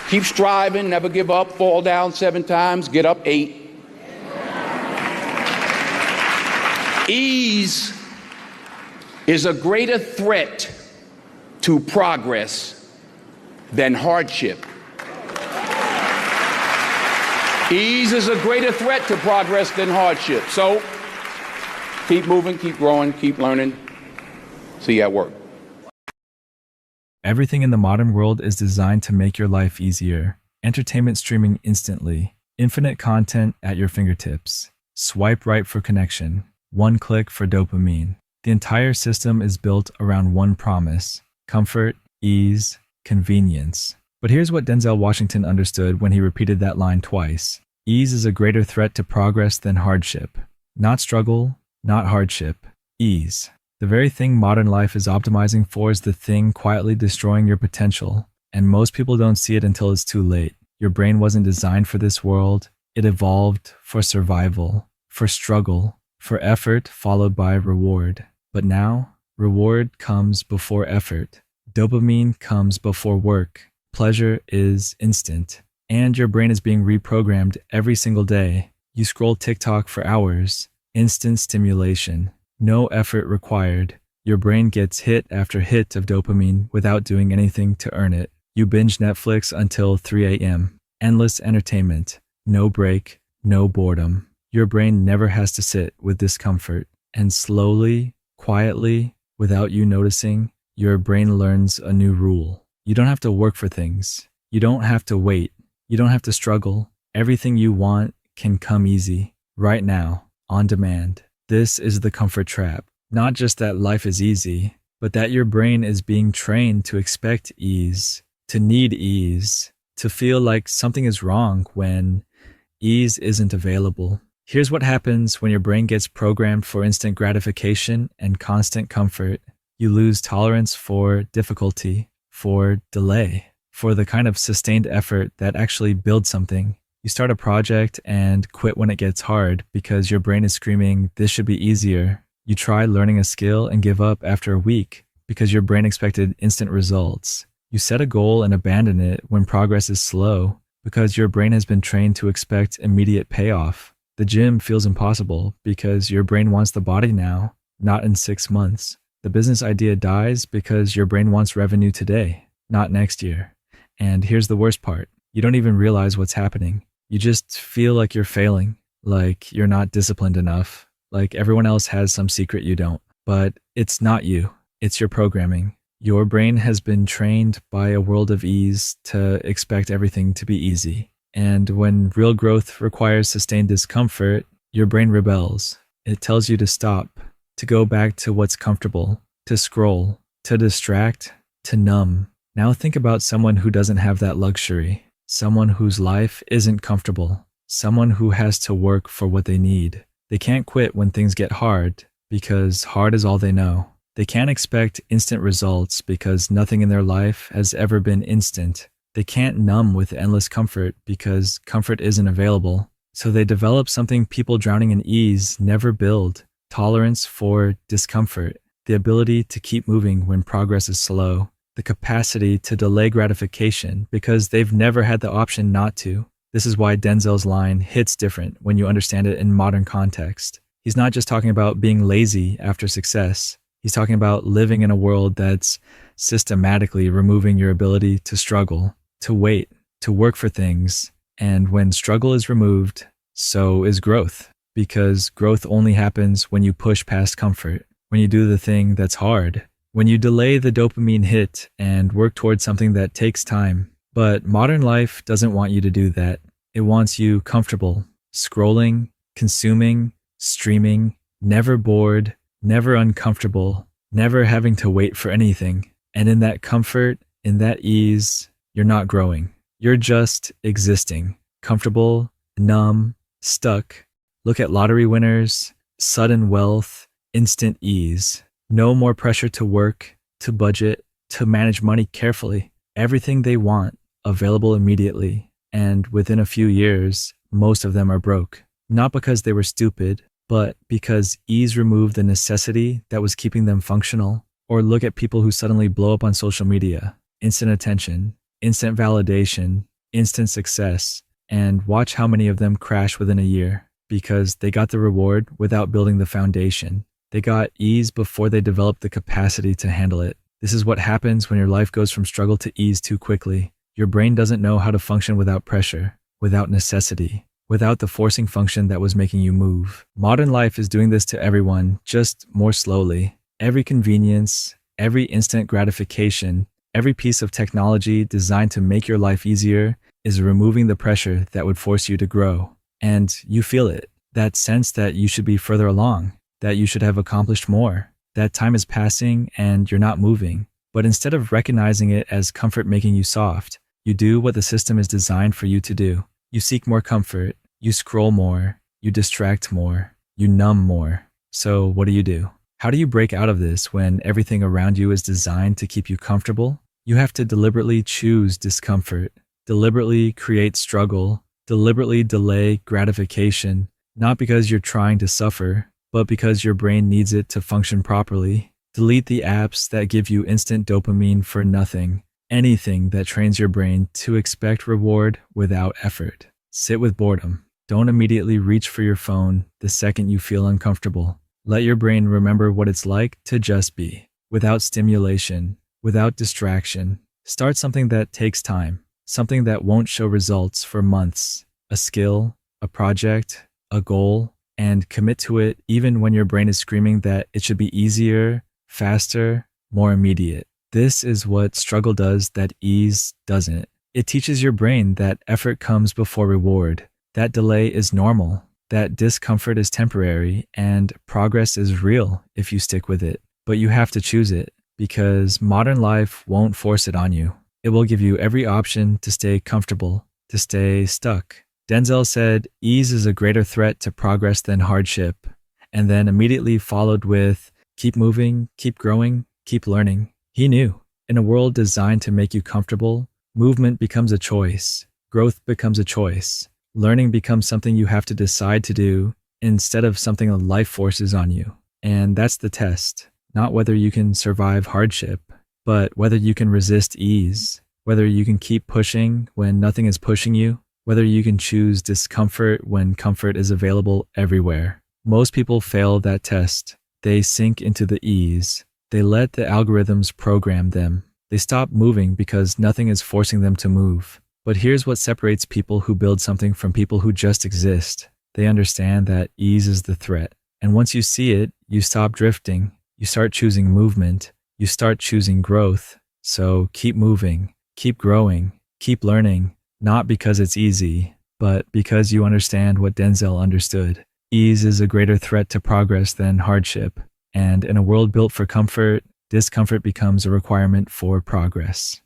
Keep striving, never give up, fall down 7 times, get up 8. Ease is a greater threat to progress than hardship. Ease is a greater threat to progress than hardship. So keep moving, keep growing, keep learning. See you at work. Everything in the modern world is designed to make your life easier. Entertainment streaming instantly. Infinite content at your fingertips. Swipe right for connection. One click for dopamine. The entire system is built around one promise: comfort, ease, convenience. But here's what Denzel Washington understood when he repeated that line twice. Ease is a greater threat to progress than hardship. Not struggle, not hardship. Ease. The very thing modern life is optimizing for is the thing quietly destroying your potential. And most people don't see it until it's too late. Your brain wasn't designed for this world. It evolved for survival, for struggle, for effort followed by reward. But now, reward comes before effort. Dopamine comes before work. Pleasure is instant, and your brain is being reprogrammed every single day. You scroll TikTok for hours, instant stimulation, no effort required. Your brain gets hit after hit of dopamine without doing anything to earn it. You binge Netflix until 3 a.m. Endless entertainment, no break, no boredom. Your brain never has to sit with discomfort, and slowly, quietly, without you noticing, your brain learns a new rule. You don't have to work for things. You don't have to wait. You don't have to struggle. Everything you want can come easy, right now, on demand. This is the comfort trap. Not just that life is easy, but that your brain is being trained to expect ease, to need ease, to feel like something is wrong when ease isn't available. Here's what happens when your brain gets programmed for instant gratification and constant comfort. You lose tolerance for difficulty, for delay, for the kind of sustained effort that actually builds something. You start a project and quit when it gets hard because your brain is screaming, "This should be easier." You try learning a skill and give up after a week because your brain expected instant results. You set a goal and abandon it when progress is slow because your brain has been trained to expect immediate payoff. The gym feels impossible because your brain wants the body now, not in 6 months. The business idea dies because your brain wants revenue today, not next year. And here's the worst part. You don't even realize what's happening. You just feel like you're failing, like you're not disciplined enough, like everyone else has some secret you don't. But it's not you. It's your programming. Your brain has been trained by a world of ease to expect everything to be easy. And when real growth requires sustained discomfort, your brain rebels. It tells you to stop, to go back to what's comfortable, to scroll, to distract, to numb. Now think about someone who doesn't have that luxury, someone whose life isn't comfortable, someone who has to work for what they need. They can't quit when things get hard because hard is all they know. They can't expect instant results because nothing in their life has ever been instant. They can't numb with endless comfort because comfort isn't available. So they develop something people drowning in ease never build: tolerance for discomfort, the ability to keep moving when progress is slow, the capacity to delay gratification because they've never had the option not to. This is why Denzel's line hits different when you understand it in modern context. He's not just talking about being lazy after success. He's talking about living in a world that's systematically removing your ability to struggle, to wait, to work for things. And when struggle is removed, so is growth. Because growth only happens when you push past comfort, when you do the thing that's hard, when you delay the dopamine hit and work towards something that takes time. But modern life doesn't want you to do that. It wants you comfortable, scrolling, consuming, streaming, never bored, never uncomfortable, never having to wait for anything. And in that comfort, in that ease, you're not growing. You're just existing, comfortable, numb, stuck. Look at lottery winners, sudden wealth, instant ease. No more pressure to work, to budget, to manage money carefully. Everything they want, available immediately. And within a few years, most of them are broke. Not because they were stupid, but because ease removed the necessity that was keeping them functional. Or look at people who suddenly blow up on social media. Instant attention, instant validation, instant success, and watch how many of them crash within a year because they got the reward without building the foundation. They got ease before they developed the capacity to handle it. This is what happens when your life goes from struggle to ease too quickly. Your brain doesn't know how to function without pressure, without necessity, without the forcing function that was making you move. Modern life is doing this to everyone, just more slowly. Every convenience, every instant gratification, every piece of technology designed to make your life easier is removing the pressure that would force you to grow. And you feel it, that sense that you should be further along, that you should have accomplished more, that time is passing and you're not moving. But instead of recognizing it as comfort making you soft, you do what the system is designed for you to do. You seek more comfort, you scroll more, you distract more, you numb more. So what do? How do you break out of this when everything around you is designed to keep you comfortable? You have to deliberately choose discomfort, deliberately create struggle, deliberately delay gratification, not because you're trying to suffer, but because your brain needs it to function properly. Delete the apps that give you instant dopamine for nothing, anything that trains your brain to expect reward without effort. Sit with boredom. Don't immediately reach for your phone the second you feel uncomfortable. Let your brain remember what it's like to just be, without stimulation, without distraction. Start something that takes time, something that won't show results for months, a skill, a project, a goal, and commit to it even when your brain is screaming that it should be easier, faster, more immediate. This is what struggle does that ease doesn't. It teaches your brain that effort comes before reward, that delay is normal, that discomfort is temporary, and progress is real if you stick with it. But you have to choose it, because modern life won't force it on you. It will give you every option to stay comfortable, to stay stuck. Denzel said, "Ease is a greater threat to progress than hardship," and then immediately followed with, "Keep moving, keep growing, keep learning." He knew, in a world designed to make you comfortable, movement becomes a choice, growth becomes a choice, learning becomes something you have to decide to do instead of something life forces on you. And that's the test, not whether you can survive hardship, but whether you can resist ease, whether you can keep pushing when nothing is pushing you, whether you can choose discomfort when comfort is available everywhere. Most people fail that test. They sink into the ease. They let the algorithms program them. They stop moving because nothing is forcing them to move. But here's what separates people who build something from people who just exist. They understand that ease is the threat. And once you see it, you stop drifting. You start choosing movement. You start choosing growth. So keep moving, keep growing, keep learning, not because it's easy, but because you understand what Denzel understood. Ease is a greater threat to progress than hardship. And in a world built for comfort, discomfort becomes a requirement for progress.